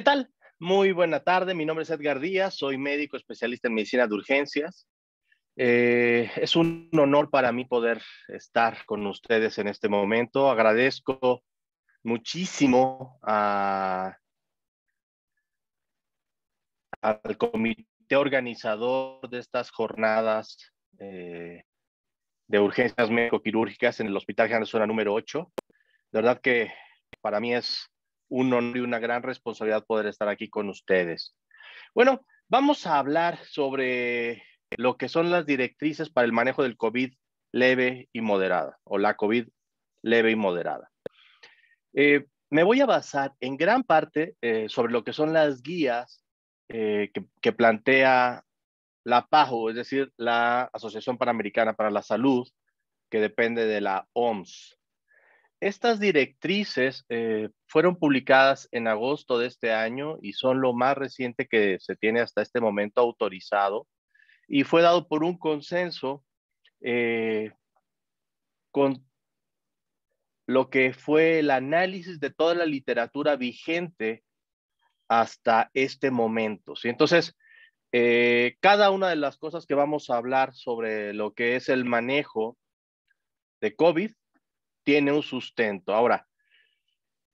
¿Qué tal? Muy buena tarde, mi nombre es Edgar Díaz, soy médico especialista en medicina de urgencias. Es un honor para mí poder estar con ustedes en este momento. Agradezco muchísimo al comité organizador de estas jornadas de urgencias médico-quirúrgicas en el Hospital General Zona número 8. De verdad que para mí es un honor y una gran responsabilidad poder estar aquí con ustedes. Bueno, vamos a hablar sobre lo que son las directrices para el manejo del COVID leve y moderada, o la COVID leve y moderada. Me voy a basar en gran parte sobre lo que son las guías que plantea la PAHO, es decir, la Asociación Panamericana para la Salud, que depende de la OMS. Estas directrices fueron publicadas en agosto de este año y son lo más reciente que se tiene hasta este momento autorizado y fue dado por un consenso con lo que fue el análisis de toda la literatura vigente hasta este momento, ¿sí? Entonces, cada una de las cosas que vamos a hablar sobre lo que es el manejo de COVID tiene un sustento. Ahora,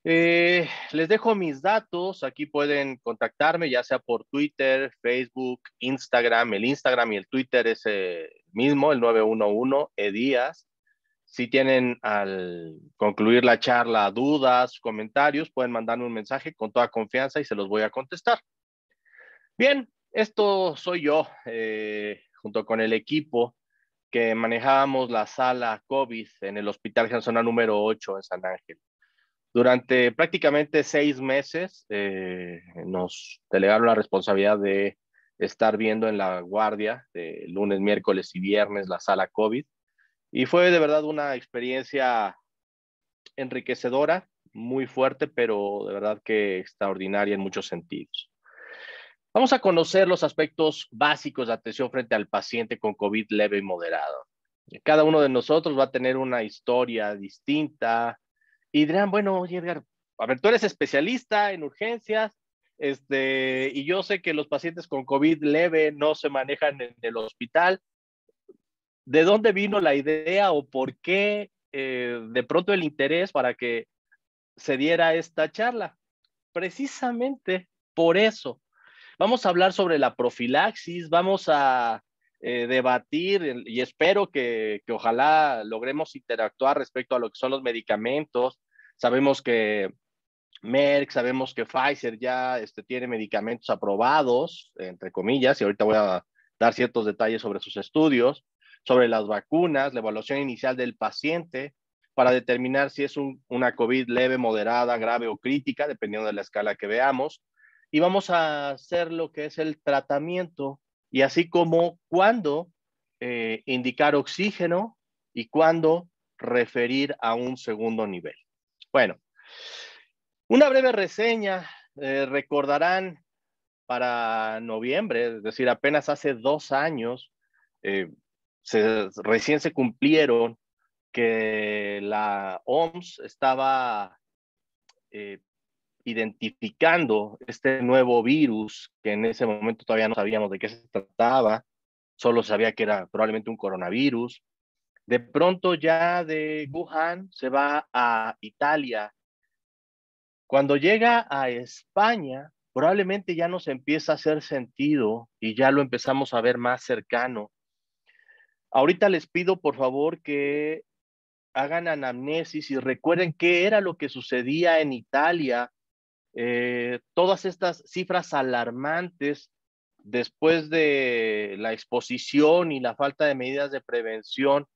les dejo mis datos, aquí pueden contactarme ya sea por Twitter, Facebook, Instagram. El Instagram y el Twitter es mismo, el 911 Edías. Si tienen al concluir la charla dudas, comentarios, pueden mandarme un mensaje con toda confianza y se los voy a contestar. Bien, esto soy yo, junto con el equipo que manejábamos la sala COVID en el Hospital General número 8 en San Ángel. Durante prácticamente 6 meses nos delegaron la responsabilidad de estar viendo en la guardia de lunes, miércoles y viernes la sala COVID. Y fue de verdad una experiencia enriquecedora, muy fuerte, pero de verdad que extraordinaria en muchos sentidos. Vamos a conocer los aspectos básicos de atención frente al paciente con COVID leve y moderado. Cada uno de nosotros va a tener una historia distinta, y dirán, bueno, oye, Edgar, a ver, tú eres especialista en urgencias, y yo sé que los pacientes con COVID leve no se manejan en el hospital. ¿De dónde vino la idea o por qué de pronto el interés para que se diera esta charla? Precisamente por eso. Vamos a hablar sobre la profilaxis, vamos a debatir y espero que ojalá logremos interactuar respecto a lo que son los medicamentos. Sabemos que Merck, sabemos que Pfizer ya tiene medicamentos aprobados, entre comillas, y ahorita voy a dar ciertos detalles sobre sus estudios, sobre las vacunas, la evaluación inicial del paciente para determinar si es una COVID leve, moderada, grave o crítica, dependiendo de la escala que veamos. Y vamos a hacer lo que es el tratamiento y así como cuándo indicar oxígeno y cuándo referir a un segundo nivel. Bueno, una breve reseña. Recordarán para noviembre, es decir, apenas hace 2 años, eh, recién se cumplieron que la OMS estaba eh, identificando este nuevo virus, que en ese momento todavía no sabíamos de qué se trataba, solo sabía que era probablemente un coronavirus. De pronto ya de Wuhan se va a Italia. Cuando llega a España, probablemente ya nos empieza a hacer sentido y ya lo empezamos a ver más cercano. Ahorita les pido por favor que hagan anamnesis y recuerden qué era lo que sucedía en Italia. Todas estas cifras alarmantes después de la exposición y la falta de medidas de prevención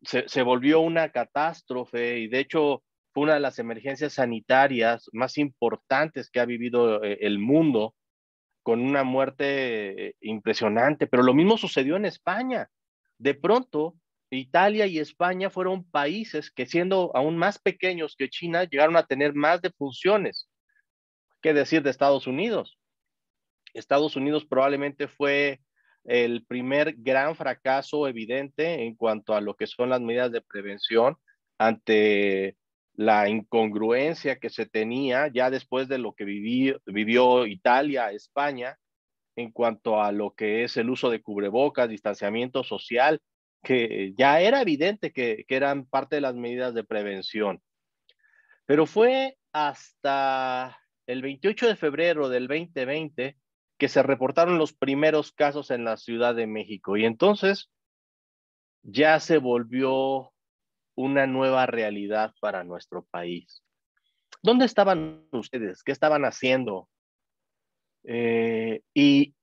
se volvió una catástrofe y de hecho fue una de las emergencias sanitarias más importantes que ha vivido el mundo, con una muerte impresionante, pero lo mismo sucedió en España. De pronto, Italia y España fueron países que, siendo aún más pequeños que China, llegaron a tener más defunciones. ¿Qué decir de Estados Unidos? Estados Unidos probablemente fue el primer gran fracaso evidente en cuanto a lo que son las medidas de prevención ante la incongruencia que se tenía ya después de lo que vivió Italia, España, en cuanto a lo que es el uso de cubrebocas, distanciamiento social, que ya era evidente que eran parte de las medidas de prevención. Pero fue hasta el 28 de febrero del 2020 que se reportaron los primeros casos en la Ciudad de México. Y entonces ya se volvió una nueva realidad para nuestro país. ¿Dónde estaban ustedes? ¿Qué estaban haciendo? Y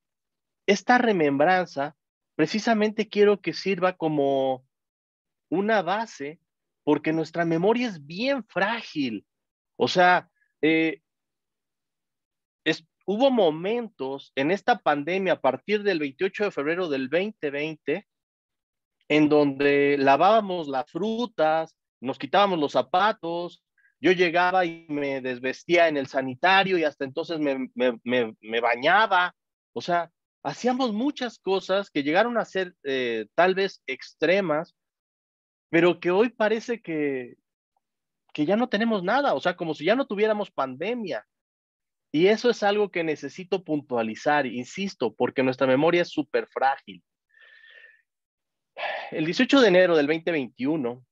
esta remembranza precisamente quiero que sirva como una base, porque nuestra memoria es bien frágil. O sea, eh, hubo momentos en esta pandemia a partir del 28 de febrero del 2020 en donde lavábamos las frutas, nos quitábamos los zapatos, yo llegaba y me desvestía en el sanitario y hasta entonces me bañaba. O sea, hacíamos muchas cosas que llegaron a ser tal vez extremas, pero que hoy parece que ya no tenemos nada, o sea, como si ya no tuviéramos pandemia. Y eso es algo que necesito puntualizar, insisto, porque nuestra memoria es súper frágil. El 18 de enero del 2021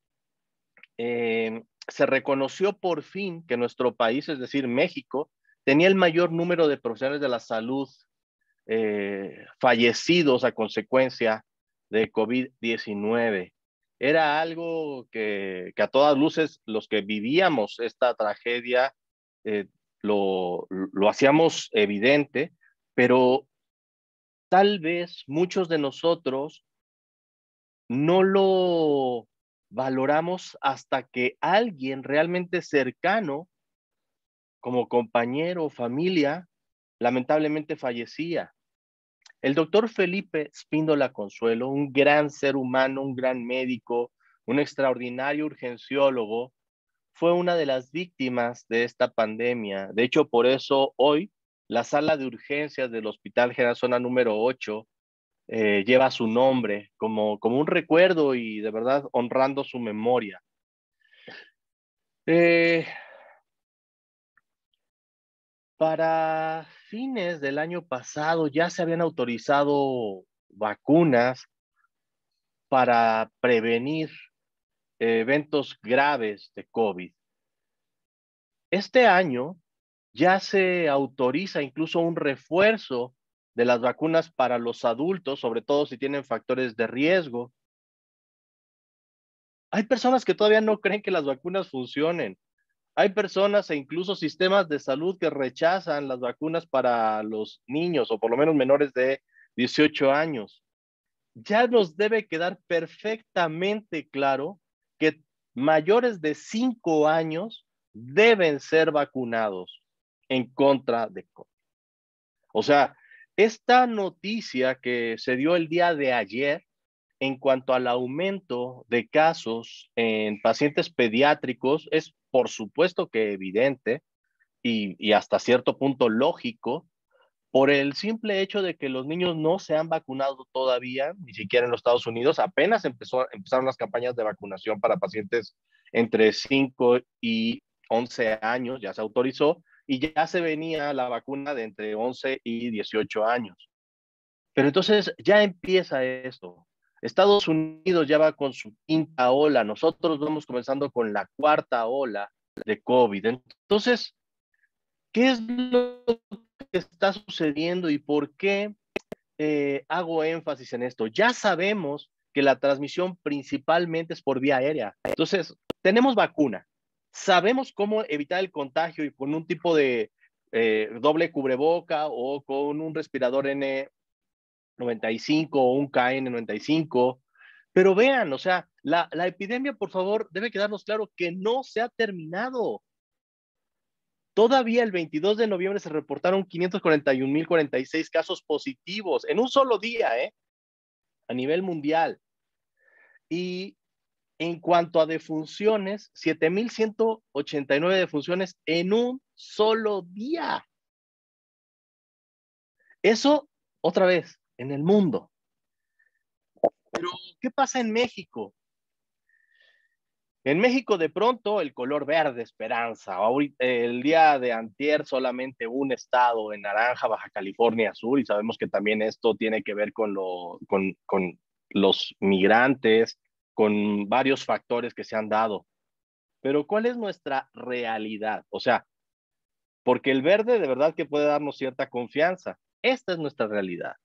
se reconoció por fin que nuestro país, es decir, México, tenía el mayor número de profesionales de la salud fallecidos a consecuencia de COVID-19. Era algo que a todas luces los que vivíamos esta tragedia eh, lo hacíamos evidente, pero tal vez muchos de nosotros no lo valoramos hasta que alguien realmente cercano, como compañero o familia, lamentablemente fallecía. El doctor Felipe Spíndola Consuelo, un gran ser humano, un gran médico, un extraordinario urgenciólogo, fue una de las víctimas de esta pandemia. De hecho, por eso hoy la sala de urgencias del Hospital General Zona número 8 lleva su nombre como un recuerdo y de verdad honrando su memoria. Eh, para fines del año pasado ya se habían autorizado vacunas para prevenir eventos graves de COVID. Este año ya se autoriza incluso un refuerzo de las vacunas para los adultos, sobre todo si tienen factores de riesgo. Hay personas que todavía no creen que las vacunas funcionen. Hay personas e incluso sistemas de salud que rechazan las vacunas para los niños o por lo menos menores de 18 años. Ya nos debe quedar perfectamente claro que mayores de 5 años deben ser vacunados en contra de COVID. O sea, esta noticia que se dio el día de ayer en cuanto al aumento de casos en pacientes pediátricos es por supuesto que evidente y hasta cierto punto lógico por el simple hecho de que los niños no se han vacunado todavía, ni siquiera en los Estados Unidos. Apenas empezaron las campañas de vacunación para pacientes entre 5 y 11 años, ya se autorizó, y ya se venía la vacuna de entre 11 y 18 años. Pero entonces ya empieza esto. Estados Unidos ya va con su quinta ola, nosotros vamos comenzando con la cuarta ola de COVID. Entonces, ¿qué es lo que está sucediendo y por qué hago énfasis en esto? Ya sabemos que la transmisión principalmente es por vía aérea. Entonces, tenemos vacuna, sabemos cómo evitar el contagio y con un tipo de doble cubreboca o con un respirador N95 o un KN95. Pero vean, o sea, la epidemia, por favor, debe quedarnos claro que no se ha terminado. Todavía el 22 de noviembre se reportaron 541,046 casos positivos en un solo día, a nivel mundial. Y en cuanto a defunciones, 7,189 defunciones en un solo día. Eso, otra vez, en el mundo. Pero, ¿qué pasa en México? En México, de pronto, el color verde, esperanza. El día de antier, solamente un estado en naranja, Baja California Sur, y sabemos que también esto tiene que ver con los migrantes, con varios factores que se han dado. Pero ¿cuál es nuestra realidad? O sea, porque el verde de verdad que puede darnos cierta confianza. Esta es nuestra realidad.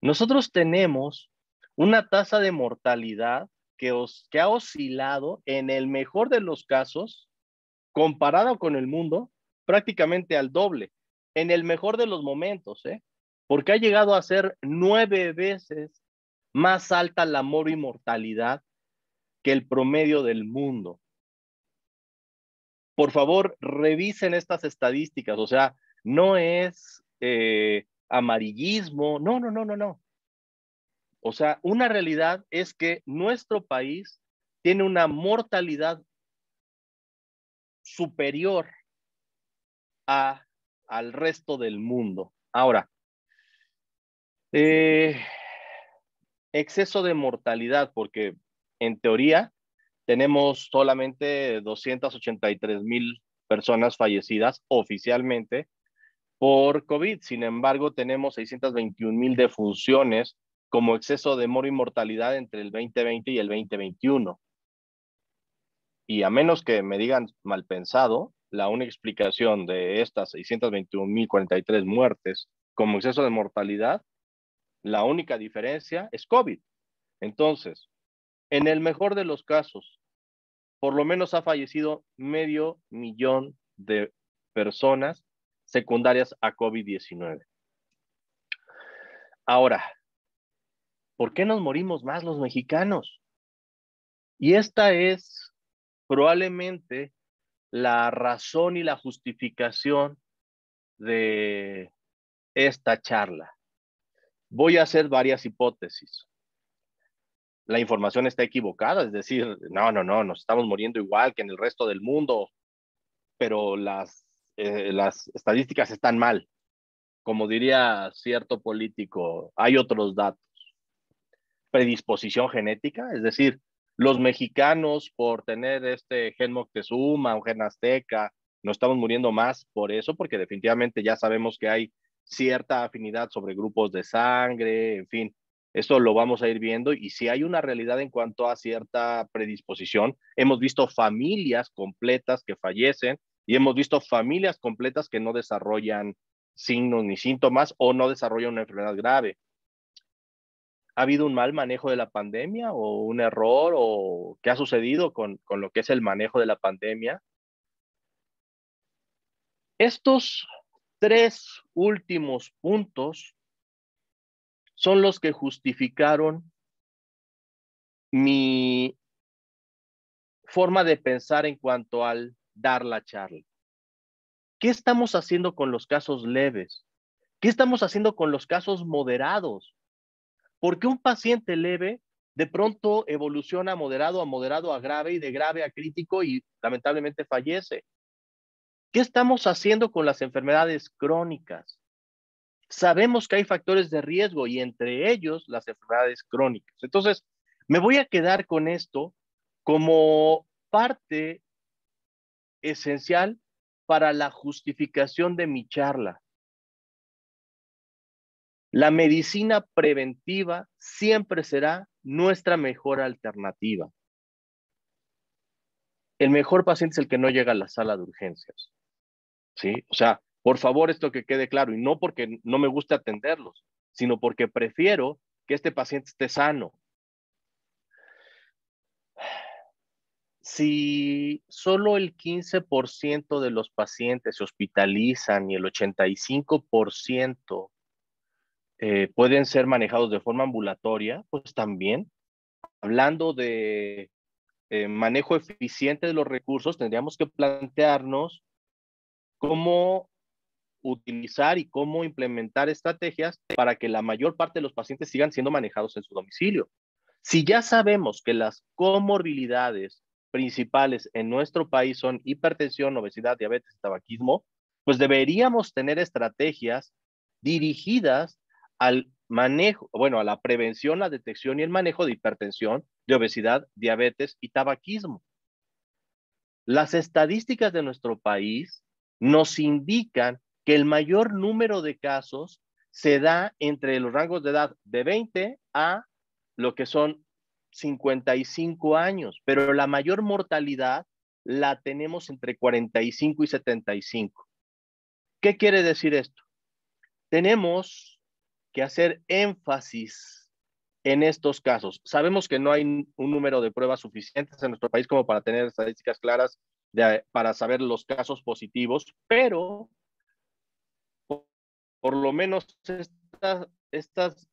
Nosotros tenemos una tasa de mortalidad que ha oscilado en el mejor de los casos, comparado con el mundo, prácticamente al doble, en el mejor de los momentos, porque ha llegado a ser 9 veces más alta la mortalidad que el promedio del mundo. Por favor, revisen estas estadísticas, o sea, no es amarillismo, no, no, no, no, no. O sea, una realidad es que nuestro país tiene una mortalidad superior al resto del mundo. Ahora, exceso de mortalidad, porque en teoría tenemos solamente 283,000 personas fallecidas oficialmente por COVID. Sin embargo, tenemos 621,000 defunciones como exceso de mortalidad entre el 2020 y el 2021. Y a menos que me digan mal pensado, la única explicación de estas 621,043 muertes como exceso de mortalidad, la única diferencia es COVID. Entonces, en el mejor de los casos, por lo menos ha fallecido 500,000 de personas secundarias a COVID-19. Ahora, ¿por qué nos morimos más los mexicanos? Y esta es probablemente la razón y la justificación de esta charla. Voy a hacer varias hipótesis. La información está equivocada, es decir, no, nos estamos muriendo igual que en el resto del mundo, pero las estadísticas están mal. Como diría cierto político, hay otros datos. Predisposición genética, es decir, los mexicanos por tener este gen Moctezuma, un gen azteca, no estamos muriendo más por eso, porque definitivamente ya sabemos que hay cierta afinidad sobre grupos de sangre, en fin, esto lo vamos a ir viendo y si hay una realidad en cuanto a cierta predisposición, hemos visto familias completas que fallecen y hemos visto familias completas que no desarrollan signos ni síntomas o no desarrollan una enfermedad grave. ¿Ha habido un mal manejo de la pandemia o un error o qué ha sucedido con lo que es el manejo de la pandemia? Estos tres últimos puntos son los que justificaron mi forma de pensar en cuanto al dar la charla. ¿Qué estamos haciendo con los casos leves? ¿Qué estamos haciendo con los casos moderados? Porque un paciente leve de pronto evoluciona a moderado a grave y de grave a crítico y lamentablemente fallece. ¿Qué estamos haciendo con las enfermedades crónicas? Sabemos que hay factores de riesgo y entre ellos las enfermedades crónicas. Entonces, me voy a quedar con esto como parte esencial para la justificación de mi charla. La medicina preventiva siempre será nuestra mejor alternativa. El mejor paciente es el que no llega a la sala de urgencias, ¿sí? O sea, por favor, esto que quede claro, y no porque no me guste atenderlos, sino porque prefiero que este paciente esté sano. Si solo el 15% de los pacientes se hospitalizan y el 85% pueden ser manejados de forma ambulatoria, pues también, hablando de manejo eficiente de los recursos, tendríamos que plantearnos cómo utilizar y cómo implementar estrategias para que la mayor parte de los pacientes sigan siendo manejados en su domicilio. Si ya sabemos que las comorbilidades principales en nuestro país son hipertensión, obesidad, diabetes y tabaquismo, pues deberíamos tener estrategias dirigidas al manejo, bueno, a la prevención, la detección y el manejo de hipertensión, de obesidad, diabetes y tabaquismo. Las estadísticas de nuestro país nos indican que el mayor número de casos se da entre los rangos de edad de 20 a lo que son 55 años, pero la mayor mortalidad la tenemos entre 45 y 75. ¿Qué quiere decir esto? Tenemos que hacer énfasis en estos casos. Sabemos que no hay un número de pruebas suficientes en nuestro país como para tener estadísticas claras para saber los casos positivos, pero por lo menos estas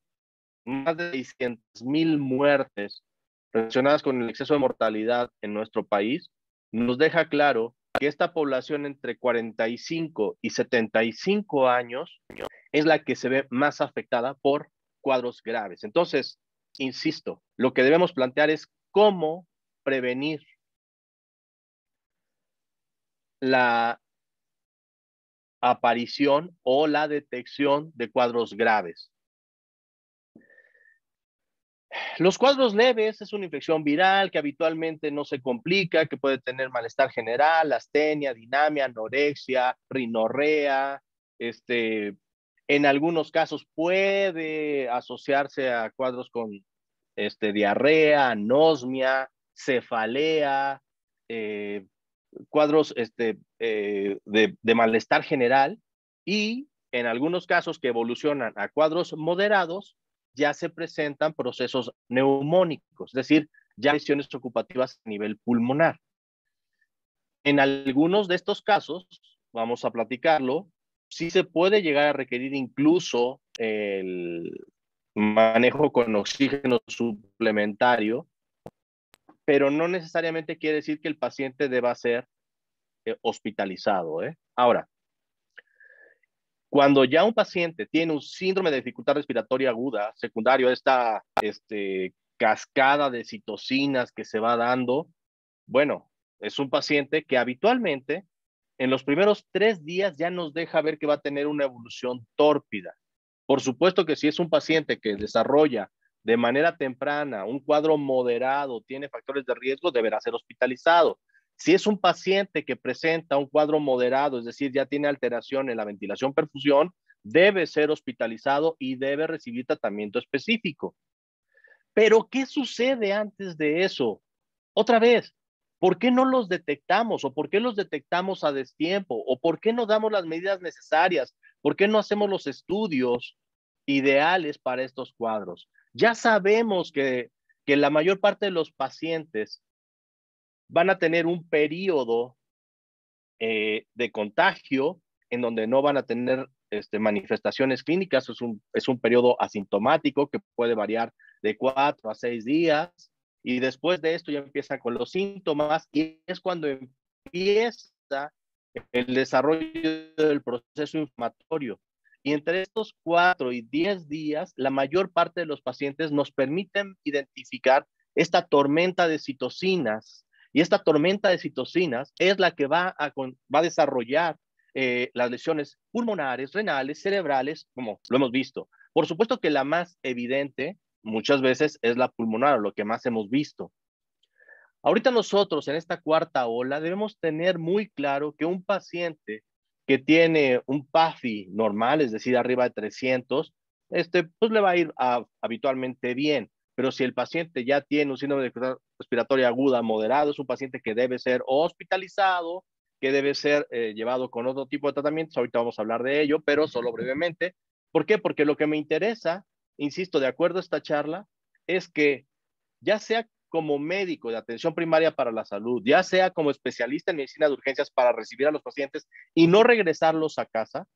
más de 600,000 muertes relacionadas con el exceso de mortalidad en nuestro país nos deja claro que esta población entre 45 y 75 años es la que se ve más afectada por cuadros graves. Entonces, insisto, lo que debemos plantear es cómo prevenir la aparición o la detección de cuadros graves. Los cuadros leves es una infección viral que habitualmente no se complica, que puede tener malestar general, astenia, dinamia, anorexia, rinorrea, en algunos casos puede asociarse a cuadros con diarrea, anosmia, cefalea, cuadros de malestar general y en algunos casos que evolucionan a cuadros moderados, ya se presentan procesos neumónicos, es decir, ya lesiones ocupativas a nivel pulmonar. En algunos de estos casos, vamos a platicarlo, sí se puede llegar a requerir incluso el manejo con oxígeno suplementario, pero no necesariamente quiere decir que el paciente deba ser hospitalizado. Ahora, cuando ya un paciente tiene un síndrome de dificultad respiratoria aguda, secundario a esta cascada de citocinas que se va dando, bueno, es un paciente que habitualmente en los primeros 3 días ya nos deja ver que va a tener una evolución tórpida. Por supuesto que si es un paciente que desarrolla de manera temprana un cuadro moderado, tiene factores de riesgo, deberá ser hospitalizado. Si es un paciente que presenta un cuadro moderado, es decir, ya tiene alteración en la ventilación perfusión, debe ser hospitalizado y debe recibir tratamiento específico. Pero, ¿qué sucede antes de eso? Otra vez, ¿por qué no los detectamos? ¿O por qué los detectamos a destiempo? ¿O por qué no damos las medidas necesarias? ¿Por qué no hacemos los estudios ideales para estos cuadros? Ya sabemos que la mayor parte de los pacientes van a tener un periodo de contagio en donde no van a tener manifestaciones clínicas. Es un periodo asintomático que puede variar de 4 a 6 días y después de esto ya empiezan con los síntomas y es cuando empieza el desarrollo del proceso inflamatorio. Y entre estos 4 y 10 días, la mayor parte de los pacientes nos permiten identificar esta tormenta de citocinas. Y esta tormenta de citocinas es la que va a desarrollar las lesiones pulmonares, renales, cerebrales, como lo hemos visto. Por supuesto que la más evidente muchas veces es la pulmonar, lo que más hemos visto. Ahorita nosotros en esta cuarta ola debemos tener muy claro que un paciente que tiene un PAFI normal, es decir, arriba de 300, pues le va a ir habitualmente bien. Pero si el paciente ya tiene un síndrome de dificultad respiratoria aguda moderado, es un paciente que debe ser hospitalizado, que debe ser llevado con otro tipo de tratamientos. Ahorita vamos a hablar de ello, pero solo brevemente. ¿Por qué? Porque lo que me interesa, insisto, de acuerdo a esta charla, es que ya sea como médico de atención primaria para la salud, ya sea como especialista en medicina de urgencias para recibir a los pacientes y no regresarlos a casa,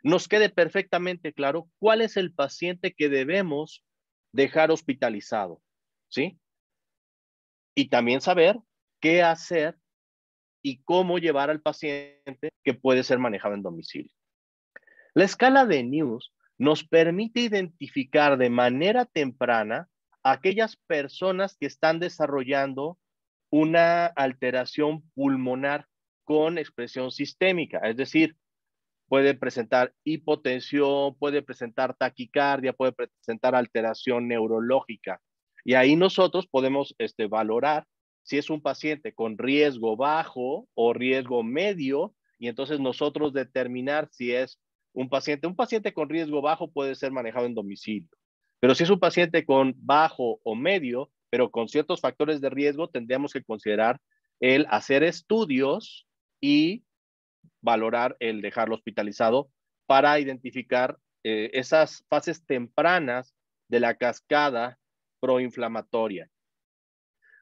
nos quede perfectamente claro cuál es el paciente que debemos dejar hospitalizado, ¿sí? Y también saber qué hacer y cómo llevar al paciente que puede ser manejado en domicilio. La escala de News nos permite identificar de manera temprana a aquellas personas que están desarrollando una alteración pulmonar con expresión sistémica, es decir, puede presentar hipotensión, puede presentar taquicardia, puede presentar alteración neurológica. Y ahí nosotros podemos valorar si es un paciente con riesgo bajo o riesgo medio, y entonces nosotros determinar si es un paciente con riesgo bajo puede ser manejado en domicilio. Pero si es un paciente con bajo o medio, pero con ciertos factores de riesgo, tendríamos que considerar el hacer estudios y valorar el dejarlo hospitalizado para identificar esas fases tempranas de la cascada proinflamatoria.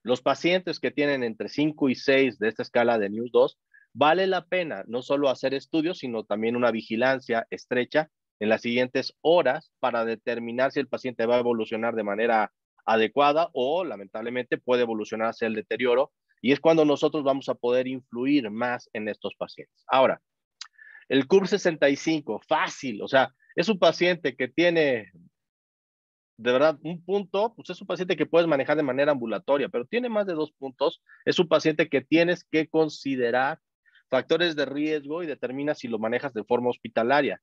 Los pacientes que tienen entre 5 y 6 de esta escala de News 2, vale la pena no solo hacer estudios, sino también una vigilancia estrecha en las siguientes horas para determinar si el paciente va a evolucionar de manera adecuada o lamentablemente puede evolucionar hacia el deterioro, y es cuando nosotros vamos a poder influir más en estos pacientes. Ahora, el CURB 65, fácil, o sea, es un paciente que tiene de verdad un punto, pues es un paciente que puedes manejar de manera ambulatoria, pero tiene más de 2 puntos, es un paciente que tienes que considerar factores de riesgo y determina si lo manejas de forma hospitalaria.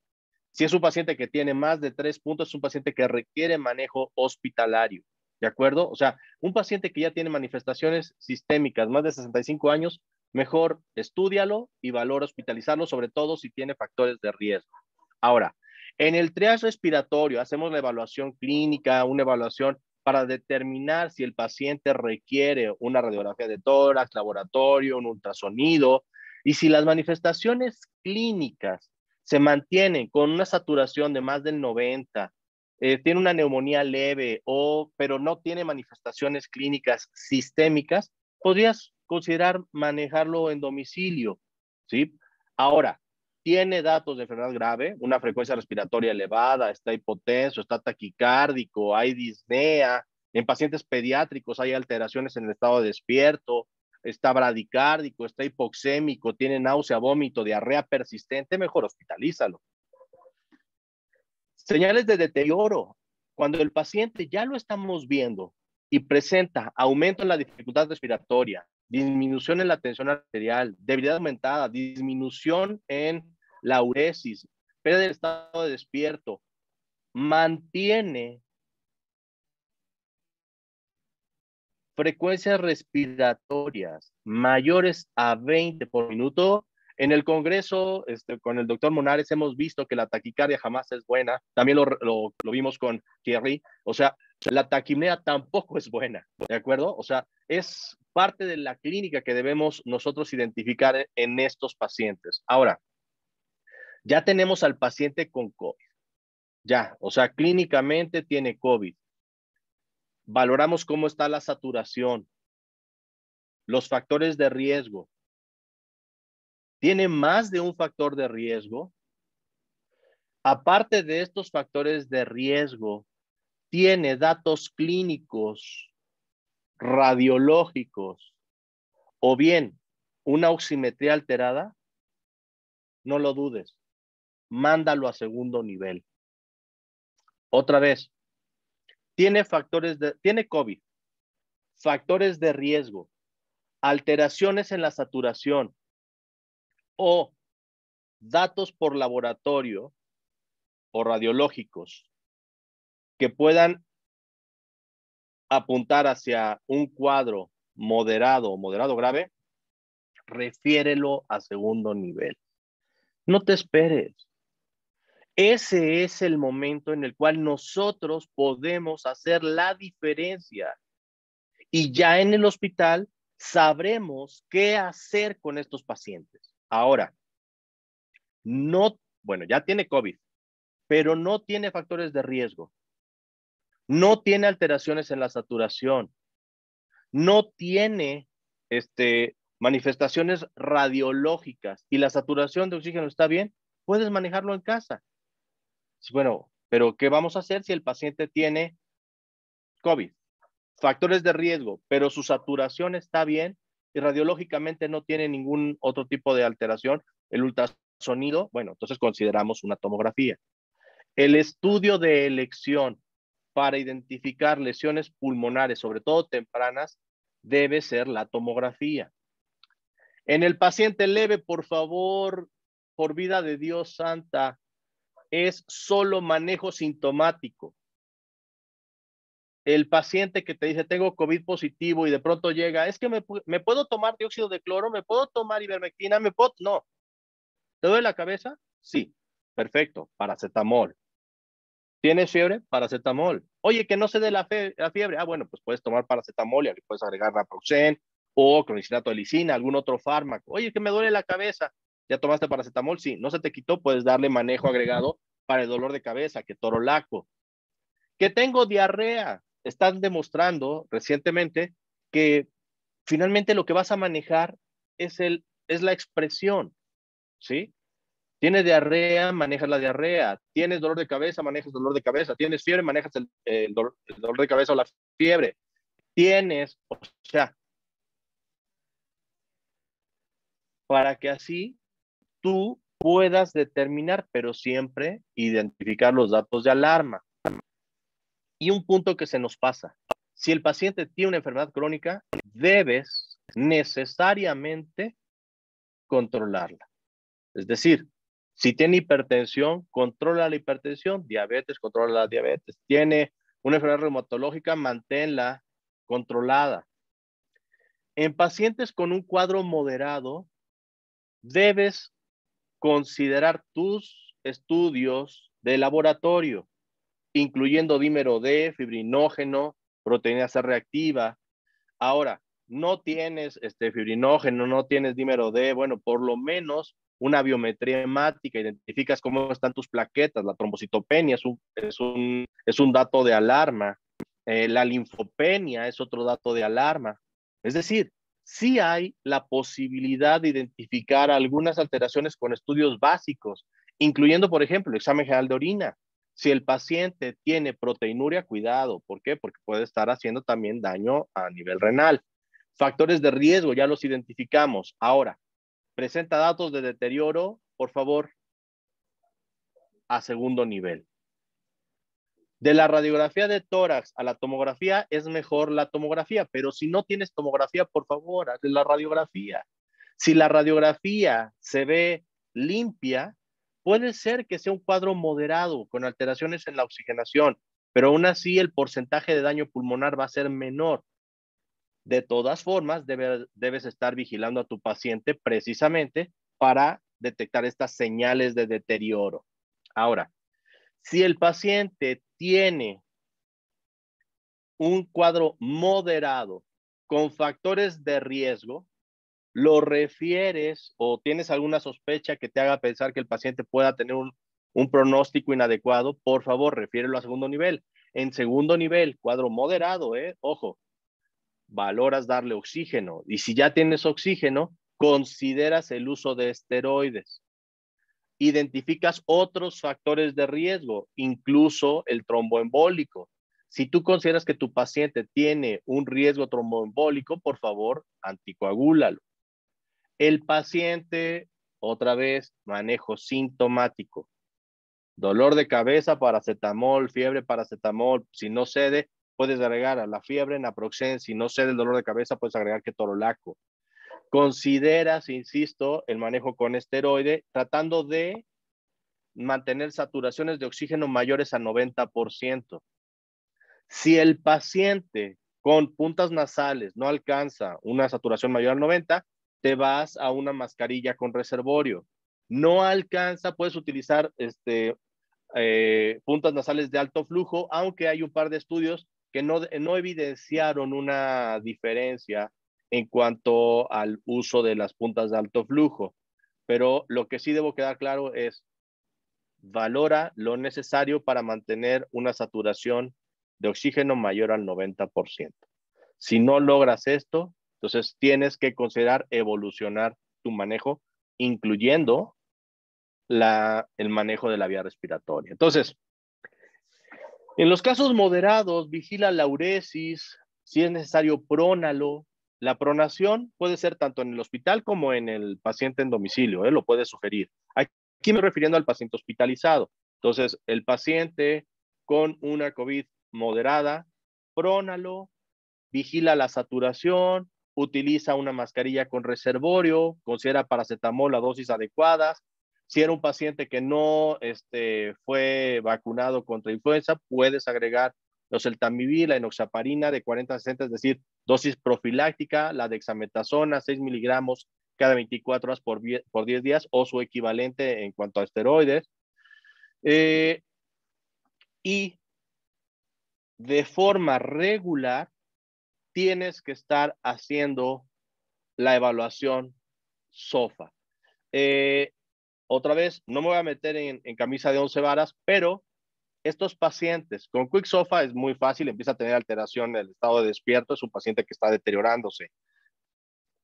Si es un paciente que tiene más de 3 puntos, es un paciente que requiere manejo hospitalario, ¿de acuerdo? O sea, un paciente que ya tiene manifestaciones sistémicas, más de 65 años, mejor estúdialo y valora hospitalizarlo, sobre todo si tiene factores de riesgo. Ahora, en el triage respiratorio hacemos la evaluación clínica, una evaluación para determinar si el paciente requiere una radiografía de tórax, laboratorio, un ultrasonido, y si las manifestaciones clínicas se mantienen con una saturación de más del 90, tiene una neumonía leve, pero no tiene manifestaciones clínicas sistémicas, podrías considerar manejarlo en domicilio, ¿sí? Ahora, tiene datos de enfermedad grave, una frecuencia respiratoria elevada, está hipotenso, está taquicárdico, hay disnea, en pacientes pediátricos hay alteraciones en el estado despierto, está bradicárdico, está hipoxémico, tiene náusea, vómito, diarrea persistente, mejor hospitalízalo. Señales de deterioro. Cuando el paciente ya lo estamos viendo y presenta aumento en la dificultad respiratoria, disminución en la tensión arterial, debilidad aumentada, disminución en la uresis, pérdida del estado de despierto, mantiene frecuencias respiratorias mayores a 20 por minuto. En el Congreso, con el doctor Monares, hemos visto que la taquicardia jamás es buena. También lo vimos con Thierry. O sea, la taquimnea tampoco es buena, ¿de acuerdo? O sea, es parte de la clínica que debemos nosotros identificar en estos pacientes. Ahora, ya tenemos al paciente con COVID. Ya, o sea, clínicamente tiene COVID. Valoramos cómo está la saturación, los factores de riesgo. Tiene más de un factor de riesgo. Aparte de estos factores de riesgo, tiene datos clínicos, radiológicos o bien una oximetría alterada. No lo dudes, mándalo a segundo nivel. Otra vez, tiene COVID, factores de riesgo, alteraciones en la saturación o datos por laboratorio o radiológicos que puedan apuntar hacia un cuadro moderado o moderado grave, refiérelo a segundo nivel. No te esperes. Ese es el momento en el cual nosotros podemos hacer la diferencia. Y ya en el hospital sabremos qué hacer con estos pacientes. Ahora, bueno, ya tiene COVID, pero no tiene factores de riesgo. No tiene alteraciones en la saturación. No tiene manifestaciones radiológicas y la saturación de oxígeno está bien, puedes manejarlo en casa. Bueno, pero ¿qué vamos a hacer si el paciente tiene COVID? Factores de riesgo, pero su saturación está bien y radiológicamente no tiene ningún otro tipo de alteración. El ultrasonido, bueno, entonces consideramos una tomografía. El estudio de elección para identificar lesiones pulmonares, sobre todo tempranas, debe ser la tomografía. En el paciente leve, por favor, por vida de Dios santa, es solo manejo sintomático. El paciente que te dice, tengo COVID positivo y de pronto llega, es que me puedo tomar dióxido de cloro, me puedo tomar ivermectina, no. ¿Te duele la cabeza? Sí. Perfecto, paracetamol. ¿Tienes fiebre? Paracetamol. Oye, que no se dé la fiebre. Ah, bueno, pues puedes tomar paracetamol y aquí puedes agregar naproxen o cloricilato de lisina, algún otro fármaco. Oye, que me duele la cabeza. ¿Ya tomaste paracetamol? Sí. ¿No se te quitó? Puedes darle manejo agregado para el dolor de cabeza, ketorolaco. Que tengo diarrea. Están demostrando recientemente que finalmente lo que vas a manejar es la expresión, ¿sí? Tienes diarrea, manejas la diarrea. Tienes dolor de cabeza, manejas dolor de cabeza. Tienes fiebre, manejas el dolor de cabeza o la fiebre. O sea, para que así tú puedas determinar, pero siempre identificar los datos de alarma. Y un punto que se nos pasa. Si el paciente tiene una enfermedad crónica, debes necesariamente controlarla. Es decir, si tiene hipertensión, controla la hipertensión, diabetes, controla la diabetes. Tiene una enfermedad reumatológica, manténla controlada. En pacientes con un cuadro moderado, debes considerar tus estudios de laboratorio, incluyendo dímero D, fibrinógeno, proteína C reactiva. Ahora, no tienes fibrinógeno, no tienes dímero D, bueno, por lo menos una biometría hemática, identificas cómo están tus plaquetas, la trombocitopenia es un dato de alarma, la linfopenia es otro dato de alarma. Es decir, sí hay la posibilidad de identificar algunas alteraciones con estudios básicos, incluyendo, por ejemplo, el examen general de orina. Si el paciente tiene proteinuria, cuidado. ¿Por qué? Porque puede estar haciendo también daño a nivel renal. Factores de riesgo, ya los identificamos. Ahora, presenta datos de deterioro, por favor, a segundo nivel. De la radiografía de tórax a la tomografía es mejor la tomografía, pero si no tienes tomografía, por favor, hazle la radiografía. Si la radiografía se ve limpia, puede ser que sea un cuadro moderado con alteraciones en la oxigenación, pero aún así el porcentaje de daño pulmonar va a ser menor. De todas formas, debes estar vigilando a tu paciente precisamente para detectar estas señales de deterioro. Ahora, si el paciente tiene un cuadro moderado con factores de riesgo, lo refieres o tienes alguna sospecha que te haga pensar que el paciente pueda tener un pronóstico inadecuado, por favor, refiérelo a segundo nivel. En segundo nivel, cuadro moderado, ojo, valoras darle oxígeno. Y si ya tienes oxígeno, consideras el uso de esteroides. Identificas otros factores de riesgo, incluso el tromboembólico. Si tú consideras que tu paciente tiene un riesgo tromboembólico, por favor, anticoagúlalo. El paciente, otra vez, manejo sintomático. Dolor de cabeza, paracetamol, fiebre, paracetamol. Si no cede, puedes agregar a la fiebre naproxen. Si no cede el dolor de cabeza, puedes agregar ketorolaco. Consideras, insisto, el manejo con esteroide, tratando de mantener saturaciones de oxígeno mayores a 90%. Si el paciente con puntas nasales no alcanza una saturación mayor al 90, te vas a una mascarilla con reservorio. No alcanza, puedes utilizar puntas nasales de alto flujo, aunque hay un par de estudios que no evidenciaron una diferencia en cuanto al uso de las puntas de alto flujo. Pero lo que sí debo quedar claro es, valora lo necesario para mantener una saturación de oxígeno mayor al 90%. Si no logras esto, entonces tienes que considerar evolucionar tu manejo, incluyendo el manejo de la vía respiratoria. Entonces, en los casos moderados, vigila la uresis, si es necesario, prónalo. La pronación puede ser tanto en el hospital como en el paciente en domicilio, lo puede sugerir. Aquí me estoy refiriendo al paciente hospitalizado. Entonces, el paciente con una COVID moderada, prónalo, vigila la saturación, utiliza una mascarilla con reservorio, considera paracetamol a dosis adecuadas. Si era un paciente que no fue vacunado contra influenza, puedes agregar los eltamivir, la enoxaparina de 40 a 60, es decir, dosis profiláctica, la dexametasona, 6 miligramos cada 24 horas por 10 días o su equivalente en cuanto a esteroides. Y de forma regular tienes que estar haciendo la evaluación SOFA. Otra vez, no me voy a meter en camisa de 11 varas, pero estos pacientes con Quick SOFA es muy fácil, empieza a tener alteración del estado de despierto, es un paciente que está deteriorándose.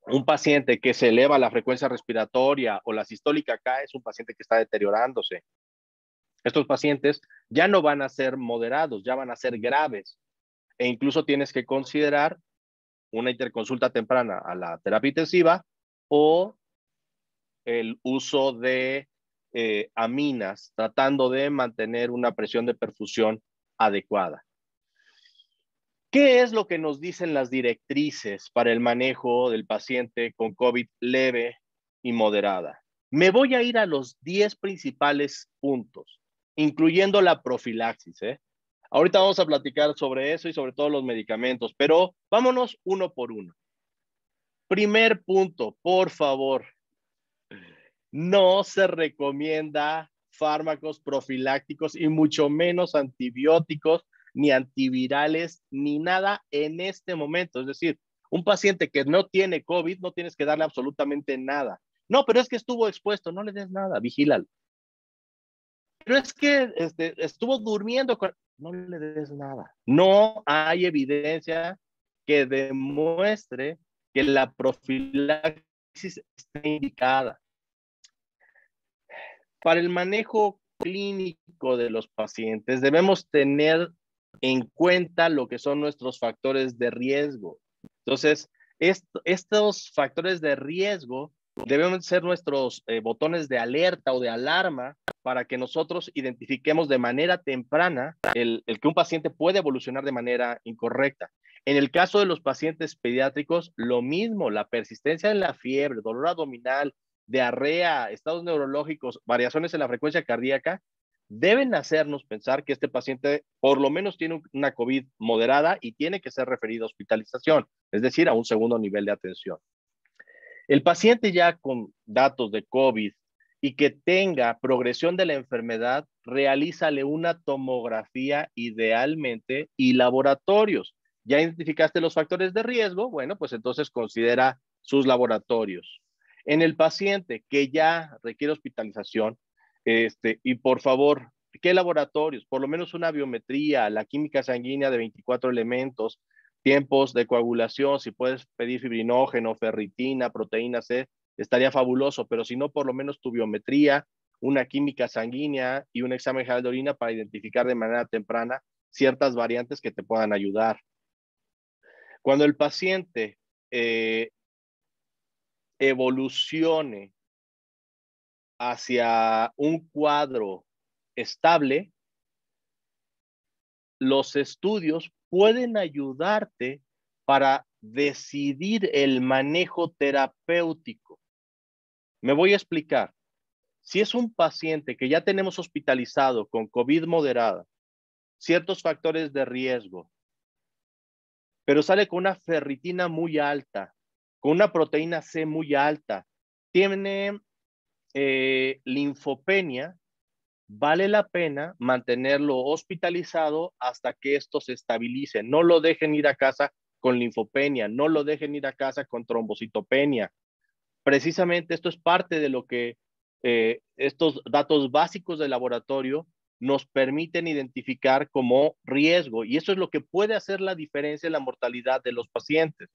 Un paciente que se eleva la frecuencia respiratoria o la sistólica cae es un paciente que está deteriorándose. Estos pacientes ya no van a ser moderados, ya van a ser graves. E incluso tienes que considerar una interconsulta temprana a la terapia intensiva o el uso de aminas, tratando de mantener una presión de perfusión adecuada. ¿Qué es lo que nos dicen las directrices para el manejo del paciente con COVID leve y moderada? Me voy a ir a los 10 principales puntos, incluyendo la profilaxis. Ahorita vamos a platicar sobre eso y sobre todos los medicamentos, pero vámonos uno por uno. Primer punto, por favor, no se recomienda fármacos profilácticos y mucho menos antibióticos, ni antivirales, ni nada en este momento. Es decir, un paciente que no tiene COVID, no tienes que darle absolutamente nada. No, pero es que estuvo expuesto, no le des nada, vigílalo. Pero es que estuvo durmiendo, no le des nada. No hay evidencia que demuestre que la profilaxis está indicada. Para el manejo clínico de los pacientes, debemos tener en cuenta lo que son nuestros factores de riesgo. Entonces, estos factores de riesgo deben ser nuestros botones de alerta o de alarma para que nosotros identifiquemos de manera temprana el que un paciente puede evolucionar de manera incorrecta. En el caso de los pacientes pediátricos, lo mismo, la persistencia en la fiebre, dolor abdominal, diarrea, estados neurológicos, variaciones en la frecuencia cardíaca, deben hacernos pensar que este paciente por lo menos tiene una COVID moderada y tiene que ser referido a hospitalización, es decir, a un segundo nivel de atención. El paciente ya con datos de COVID y que tenga progresión de la enfermedad, realízale una tomografía idealmente y laboratorios. ¿Ya identificaste los factores de riesgo? Bueno, pues entonces considera sus laboratorios. En el paciente que ya requiere hospitalización, y por favor, ¿qué laboratorios? Por lo menos una biometría, la química sanguínea de 24 elementos, tiempos de coagulación, si puedes pedir fibrinógeno, ferritina, proteína C, estaría fabuloso, pero si no, por lo menos tu biometría, una química sanguínea y un examen general de orina para identificar de manera temprana ciertas variantes que te puedan ayudar. Cuando el paciente evolucione hacia un cuadro estable, los estudios pueden ayudarte para decidir el manejo terapéutico. Me voy a explicar. Si es un paciente que ya tenemos hospitalizado con COVID moderada, ciertos factores de riesgo, pero sale con una ferritina muy alta, con una proteína C muy alta, tiene linfopenia, vale la pena mantenerlo hospitalizado hasta que esto se estabilice. No lo dejen ir a casa con linfopenia, no lo dejen ir a casa con trombocitopenia. Precisamente esto es parte de lo que estos datos básicos del laboratorio nos permiten identificar como riesgo, y eso es lo que puede hacer la diferencia en la mortalidad de los pacientes.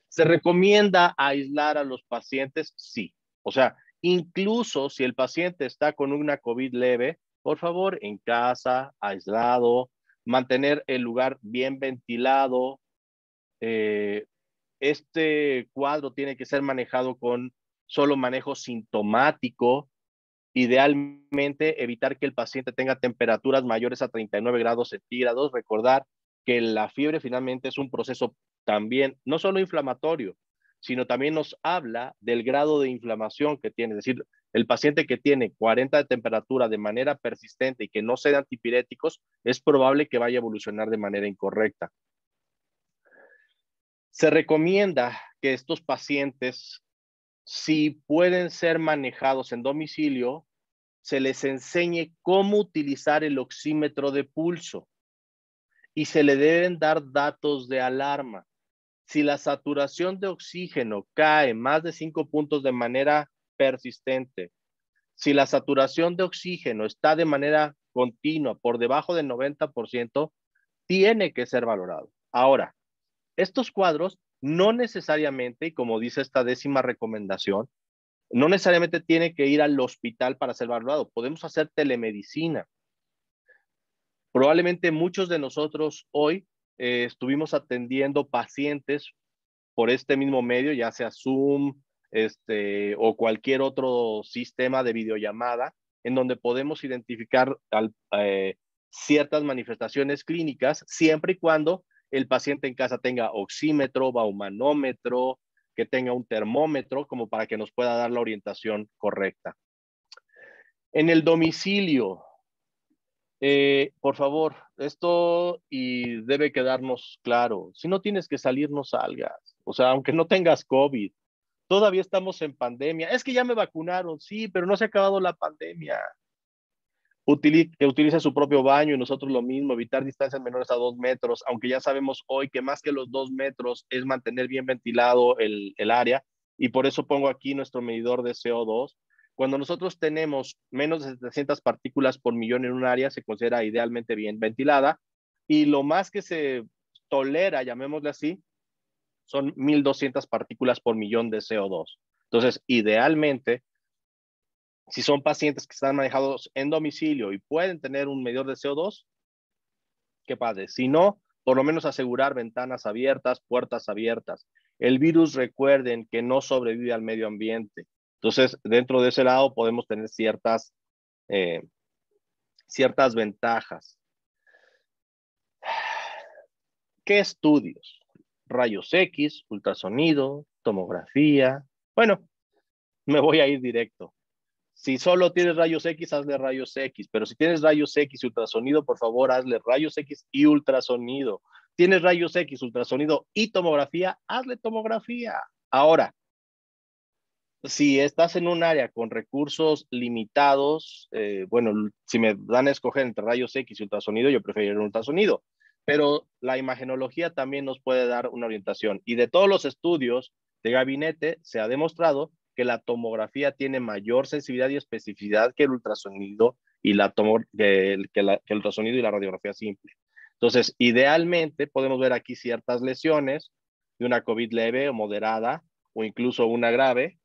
¿Se recomienda aislar a los pacientes? Sí. O sea, incluso si el paciente está con una COVID leve, por favor, en casa, aislado, mantener el lugar bien ventilado. Este cuadro tiene que ser manejado con solo manejo sintomático. Idealmente, evitar que el paciente tenga temperaturas mayores a 39 grados centígrados. Recordar que la fiebre finalmente es un proceso también, no solo inflamatorio, sino también nos habla del grado de inflamación que tiene. Es decir, El paciente que tiene 40 de temperatura de manera persistente y que no se da antipiréticos, es probable que vaya a evolucionar de manera incorrecta. Se recomienda que estos pacientes, si pueden ser manejados en domicilio, se les enseñe cómo utilizar el oxímetro de pulso y se le deben dar datos de alarma. Si la saturación de oxígeno cae más de 5 puntos de manera persistente, si la saturación de oxígeno está de manera continua por debajo del 90%, tiene que ser valorado. Ahora, estos cuadros no necesariamente, y como dice esta 10ª recomendación, no necesariamente tiene que ir al hospital para ser valorado. Podemos hacer telemedicina. Probablemente muchos de nosotros hoy estuvimos atendiendo pacientes por este mismo medio, ya sea Zoom, o cualquier otro sistema de videollamada, en donde podemos identificar ciertas manifestaciones clínicas, siempre y cuando el paciente en casa tenga oxímetro, baumanómetro, que tenga un termómetro, como para que nos pueda dar la orientación correcta. En el domicilio, por favor, esto y debe quedarnos claro. Si no tienes que salir, no salgas. O sea, aunque no tengas COVID, todavía estamos en pandemia. Es que ya me vacunaron, sí, pero no se ha acabado la pandemia. Que utilice su propio baño y nosotros lo mismo, evitar distancias menores a 2 metros, aunque ya sabemos hoy que más que los 2 metros es mantener bien ventilado el área, y por eso pongo aquí nuestro medidor de CO2. Cuando nosotros tenemos menos de 700 partículas por millón en un área, se considera idealmente bien ventilada, y lo más que se tolera, llamémosle así, son 1200 partículas por millón de CO2. Entonces, idealmente, si son pacientes que están manejados en domicilio y pueden tener un medidor de CO2, qué padre. Si no, por lo menos asegurar ventanas abiertas, puertas abiertas. El virus, recuerden que no sobrevive al medio ambiente. Entonces, dentro de ese lado podemos tener ciertas ventajas. ¿Qué estudios? Rayos X, ultrasonido, tomografía. Bueno, me voy a ir directo. Si solo tienes rayos X, hazle rayos X, pero si tienes rayos X y ultrasonido, por favor, hazle rayos X y ultrasonido. Tienes rayos X, ultrasonido y tomografía, hazle tomografía. Ahora, si estás en un área con recursos limitados, bueno, si me dan a escoger entre rayos X y ultrasonido, yo preferiría un ultrasonido, pero la imagenología también nos puede dar una orientación. Y de todos los estudios de gabinete, se ha demostrado que la tomografía tiene mayor sensibilidad y especificidad que el ultrasonido y que el ultrasonido y la radiografía simple. Entonces, idealmente podemos ver aquí ciertas lesiones de una COVID leve o moderada o incluso una grave.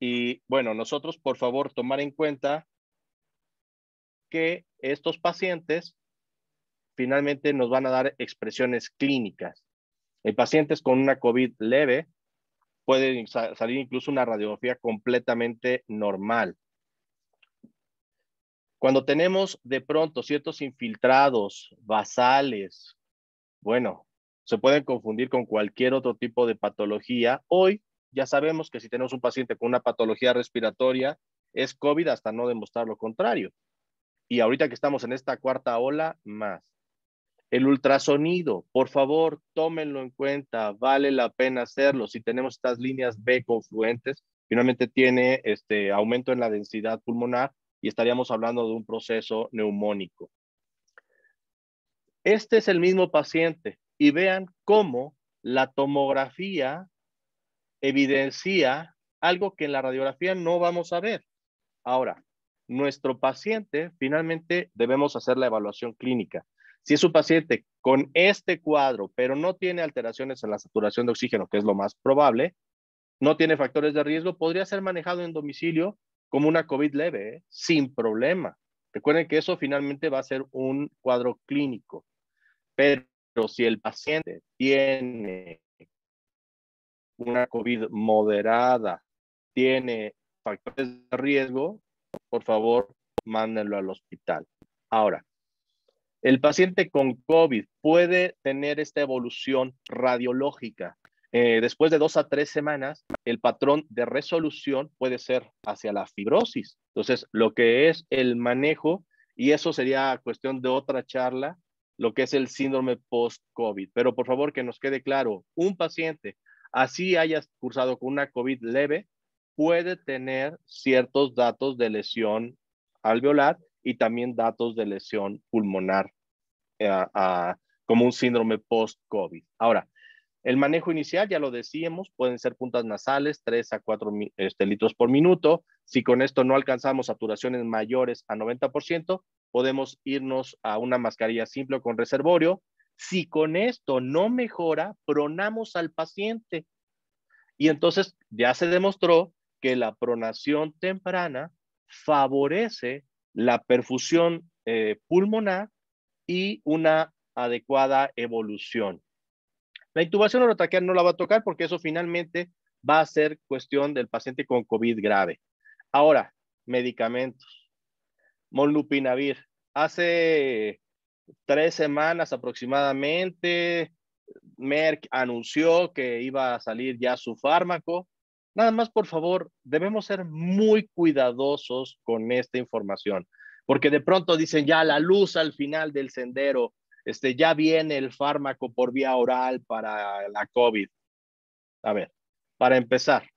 Y bueno, nosotros, por favor, tomar en cuenta que estos pacientes finalmente nos van a dar expresiones clínicas. En pacientes con una COVID leve puede salir incluso una radiografía completamente normal. Cuando tenemos de pronto ciertos infiltrados basales, bueno, se pueden confundir con cualquier otro tipo de patología. Hoy ya sabemos que si tenemos un paciente con una patología respiratoria, es COVID hasta no demostrar lo contrario. Y ahorita que estamos en esta 4ª ola, más. El ultrasonido, por favor, tómenlo en cuenta, vale la pena hacerlo. Si tenemos estas líneas B confluentes, finalmente tiene aumento en la densidad pulmonar y estaríamos hablando de un proceso neumónico. Este es el mismo paciente y vean cómo la tomografía evidencia algo que en la radiografía no vamos a ver. Ahora, nuestro paciente, finalmente debemos hacer la evaluación clínica. Si es un paciente con este cuadro, pero no tiene alteraciones en la saturación de oxígeno, que es lo más probable, no tiene factores de riesgo, podría ser manejado en domicilio como una COVID leve, sin problema. Recuerden que eso finalmente va a ser un cuadro clínico. Pero si el paciente tiene una COVID moderada, tiene factores de riesgo, por favor, mándenlo al hospital. Ahora, el paciente con COVID puede tener esta evolución radiológica. después de 2 a 3 semanas, el patrón de resolución puede ser hacia la fibrosis. Entonces, lo que es el manejo, y eso sería cuestión de otra charla, lo que es el síndrome post-COVID. Pero por favor, que nos quede claro, un paciente, así haya cursado con una COVID leve, puede tener ciertos datos de lesión alveolar y también datos de lesión pulmonar, como un síndrome post-COVID. Ahora, el manejo inicial, ya lo decíamos, pueden ser puntas nasales, 3 a 4 litros por minuto. Si con esto no alcanzamos saturaciones mayores a 90%, podemos irnos a una mascarilla simple con reservorio. Si con esto no mejora, pronamos al paciente. Y entonces ya se demostró que la pronación temprana favorece la perfusión pulmonar y una adecuada evolución. La intubación orotraqueal no la va a tocar porque eso finalmente va a ser cuestión del paciente con COVID grave. Ahora, medicamentos. Molnupiravir. Hace 3 semanas aproximadamente, Merck anunció que iba a salir ya su fármaco. Nada más, por favor, debemos ser muy cuidadosos con esta información, porque de pronto dicen ya la luz al final del sendero, ya viene el fármaco por vía oral para la COVID. A ver, para empezar,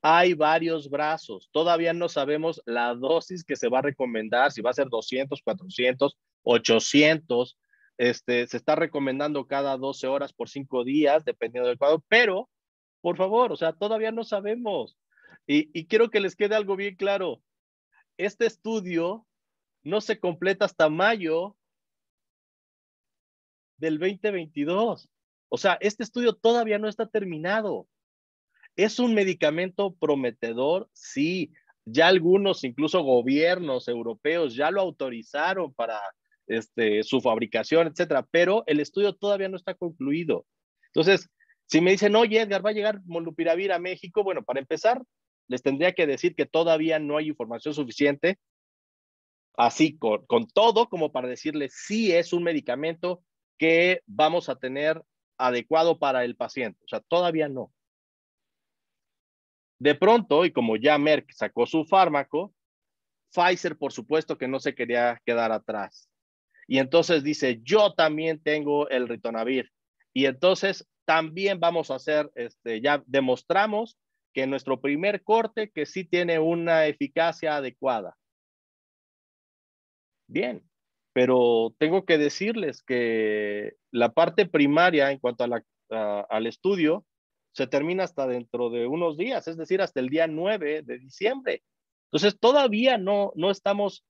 hay varios brazos. Todavía no sabemos la dosis que se va a recomendar, si va a ser 200, 400, 800. Se está recomendando cada 12 horas por 5 días, dependiendo del cuadro, pero, por favor, o sea, todavía no sabemos. Y quiero que les quede algo bien claro. Este estudio no se completa hasta mayo del 2022. O sea, este estudio todavía no está terminado. ¿Es un medicamento prometedor? Sí. Ya algunos, incluso gobiernos europeos, ya lo autorizaron para su fabricación, etcétera, pero el estudio todavía no está concluido. Entonces, si me dicen, oye, Edgar, ¿va a llegar Molnupiravir a México? Bueno, para empezar, les tendría que decir que todavía no hay información suficiente, así con todo, como para decirles sí es un medicamento que vamos a tener adecuado para el paciente. O sea, todavía no. De pronto, y como ya Merck sacó su fármaco, Pfizer, por supuesto que no se quería quedar atrás. Y entonces dice, yo también tengo el ritonavir. Y entonces también vamos a hacer, ya demostramos que nuestro primer corte que sí tiene una eficacia adecuada. Bien, pero tengo que decirles que la parte primaria en cuanto al estudio se termina hasta dentro de unos días, es decir, hasta el día 9 de diciembre. Entonces, todavía no estamos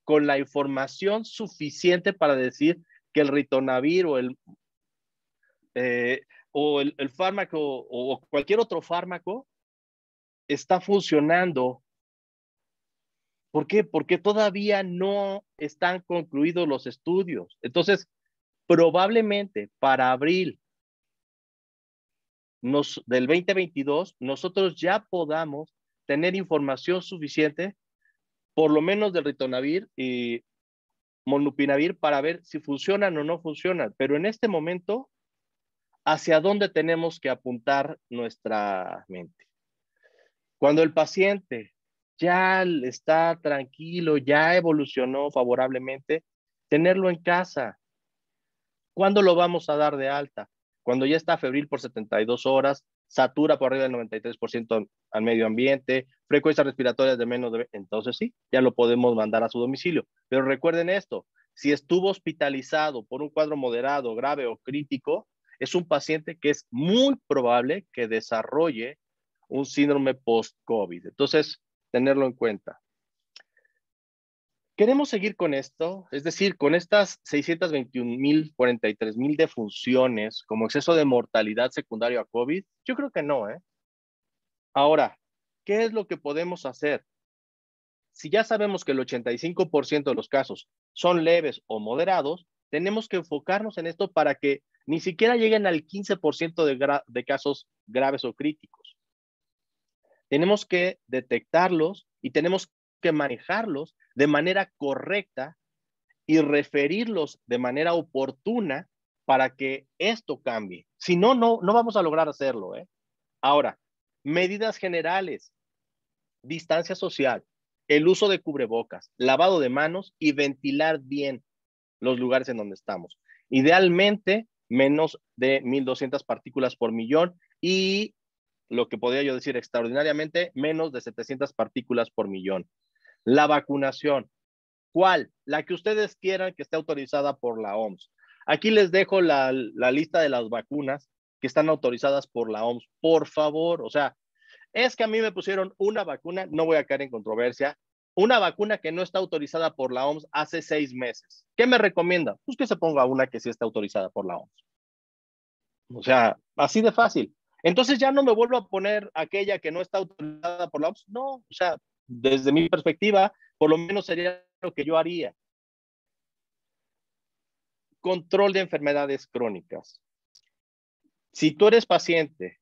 con la información suficiente para decir que el ritonavir o el fármaco o cualquier otro fármaco está funcionando. ¿Por qué? Porque todavía no están concluidos los estudios. Entonces, probablemente para abril del 2022, nosotros ya podamos tener información suficiente, por lo menos del ritonavir y molnupiravir, para ver si funcionan o no funcionan. Pero en este momento, ¿hacia dónde tenemos que apuntar nuestra mente? Cuando el paciente ya está tranquilo, ya evolucionó favorablemente, tenerlo en casa. ¿Cuándo lo vamos a dar de alta? Cuando ya está febril por 72 horas, satura por arriba del 93% al medio ambiente, frecuencias respiratorias de menos de... Entonces sí, ya lo podemos mandar a su domicilio. Pero recuerden esto, si estuvo hospitalizado por un cuadro moderado, grave o crítico, es un paciente que es muy probable que desarrolle un síndrome post-COVID. Entonces, tenerlo en cuenta. ¿Queremos seguir con esto? Es decir, con estas 621,000, 43,000 defunciones como exceso de mortalidad secundario a COVID. Yo creo que no, ¿eh? Ahora, ¿qué es lo que podemos hacer? Si ya sabemos que el 85% de los casos son leves o moderados, tenemos que enfocarnos en esto para que ni siquiera lleguen al 15% de casos graves o críticos. Tenemos que detectarlos y tenemos que manejarlos de manera correcta y referirlos de manera oportuna para que esto cambie. Si no, no vamos a lograr hacerlo, ¿eh? Ahora, medidas generales, distancia social, el uso de cubrebocas, lavado de manos y ventilar bien los lugares en donde estamos. Idealmente, menos de 1,200 partículas por millón y lo que podría yo decir extraordinariamente, menos de 700 partículas por millón. La vacunación, ¿cuál? La que ustedes quieran que esté autorizada por la OMS. Aquí les dejo la lista de las vacunas que están autorizadas por la OMS. Por favor, o sea, es que a mí me pusieron una vacuna, no voy a caer en controversia, una vacuna que no está autorizada por la OMS hace 6 meses. ¿Qué me recomienda? Pues que se ponga una que sí está autorizada por la OMS. O sea, así de fácil. Entonces ya no me vuelvo a poner aquella que no está autorizada por la OMS. No, o sea, desde mi perspectiva, por lo menos sería lo que yo haría. Control de enfermedades crónicas. Si tú eres paciente,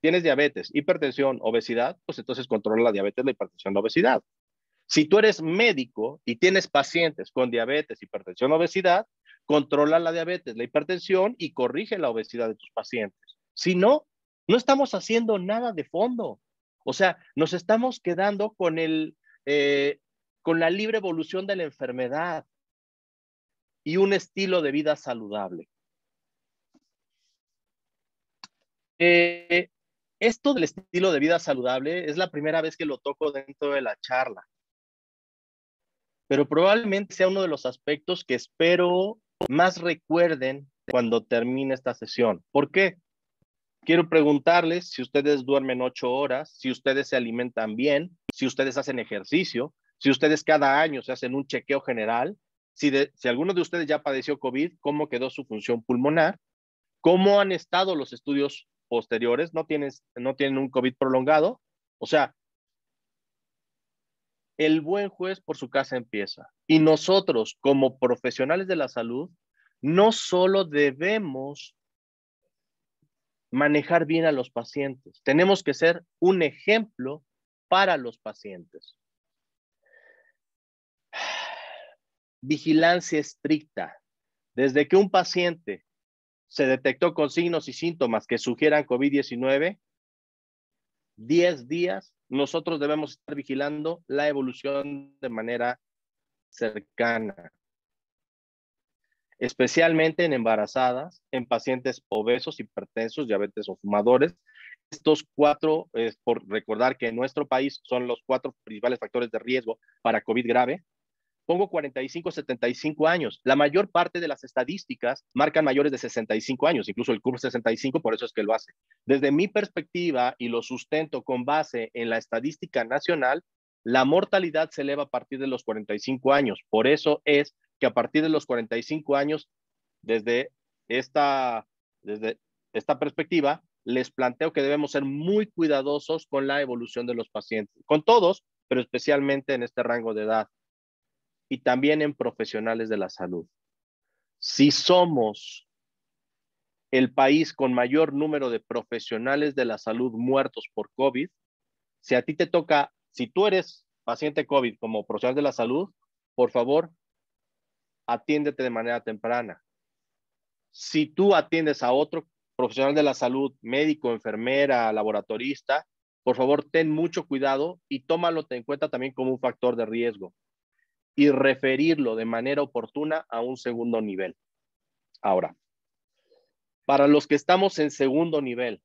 tienes diabetes, hipertensión, obesidad, pues entonces controla la diabetes, la hipertensión, la obesidad. Si tú eres médico y tienes pacientes con diabetes, hipertensión, obesidad, controla la diabetes, la hipertensión y corrige la obesidad de tus pacientes. Si no, no estamos haciendo nada de fondo. O sea, nos estamos quedando con la libre evolución de la enfermedad y un estilo de vida saludable. Esto del estilo de vida saludable es la primera vez que lo toco dentro de la charla, pero probablemente sea uno de los aspectos que espero más recuerden cuando termine esta sesión. ¿Por qué? Quiero preguntarles si ustedes duermen 8 horas, si ustedes se alimentan bien, si ustedes hacen ejercicio, si ustedes cada año se hacen un chequeo general, si alguno de ustedes ya padeció COVID, cómo quedó su función pulmonar, cómo han estado los estudios posteriores, no tienen un COVID prolongado. O sea, el buen juez por su casa empieza. Y nosotros, como profesionales de la salud, no solo debemos manejar bien a los pacientes, tenemos que ser un ejemplo para los pacientes. Vigilancia estricta. Desde que un paciente se detectó con signos y síntomas que sugieran COVID-19, 10 días, nosotros debemos estar vigilando la evolución de manera cercana, especialmente en embarazadas, en pacientes obesos, hipertensos, diabetes o fumadores. Estos 4, por recordar que en nuestro país son los 4 principales factores de riesgo para COVID grave. Pongo 45, 75 años. La mayor parte de las estadísticas marcan mayores de 65 años, incluso el CURP 65, por eso es que lo hace. Desde mi perspectiva, y lo sustento con base en la estadística nacional, la mortalidad se eleva a partir de los 45 años. Por eso es que a partir de los 45 años, desde esta, desde esta perspectiva, les planteo que debemos ser muy cuidadosos con la evolución de los pacientes, con todos, pero especialmente en este rango de edad y también en profesionales de la salud. Si somos el país con mayor número de profesionales de la salud muertos por COVID, si a ti te toca, si tú eres paciente COVID como profesional de la salud, por favor, atiéndete de manera temprana. Si tú atiendes a otro profesional de la salud, médico, enfermera, laboratorista, por favor, ten mucho cuidado y tómalo en cuenta también como un factor de riesgo y referirlo de manera oportuna a un segundo nivel. Ahora, para los que estamos en segundo nivel,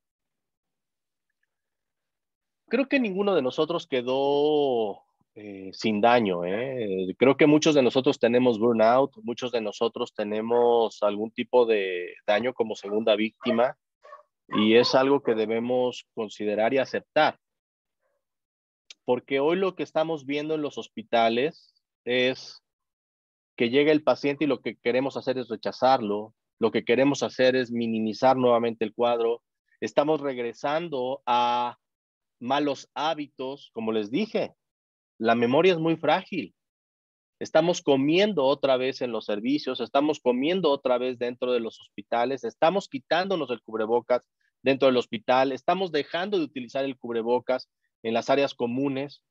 creo que ninguno de nosotros quedó sin daño. Creo que muchos de nosotros tenemos burnout, muchos de nosotros tenemos algún tipo de daño como segunda víctima y es algo que debemos considerar y aceptar. Porque hoy lo que estamos viendo en los hospitales es que llega el paciente y lo que queremos hacer es rechazarlo, lo que queremos hacer es minimizar nuevamente el cuadro. Estamos regresando a malos hábitos, como les dije, la memoria es muy frágil. Estamos comiendo otra vez en los servicios, estamos comiendo otra vez dentro de los hospitales, estamos quitándonos el cubrebocas dentro del hospital, estamos dejando de utilizar el cubrebocas en las áreas comunes.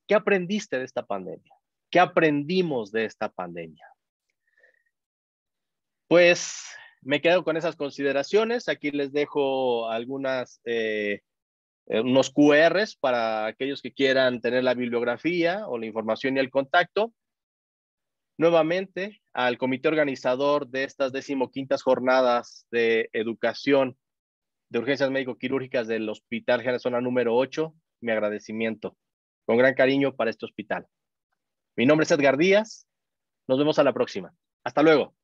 ¿Qué aprendiste de esta pandemia? ¿Qué aprendimos de esta pandemia? Pues me quedo con esas consideraciones. Aquí les dejo algunas, unos QRs para aquellos que quieran tener la bibliografía o la información y el contacto. Nuevamente, al comité organizador de estas 15ª jornadas de educación de urgencias médico-quirúrgicas del Hospital General Zona número 8, mi agradecimiento. Con gran cariño para este hospital. Mi nombre es Edgar Díaz. Nos vemos a la próxima. Hasta luego.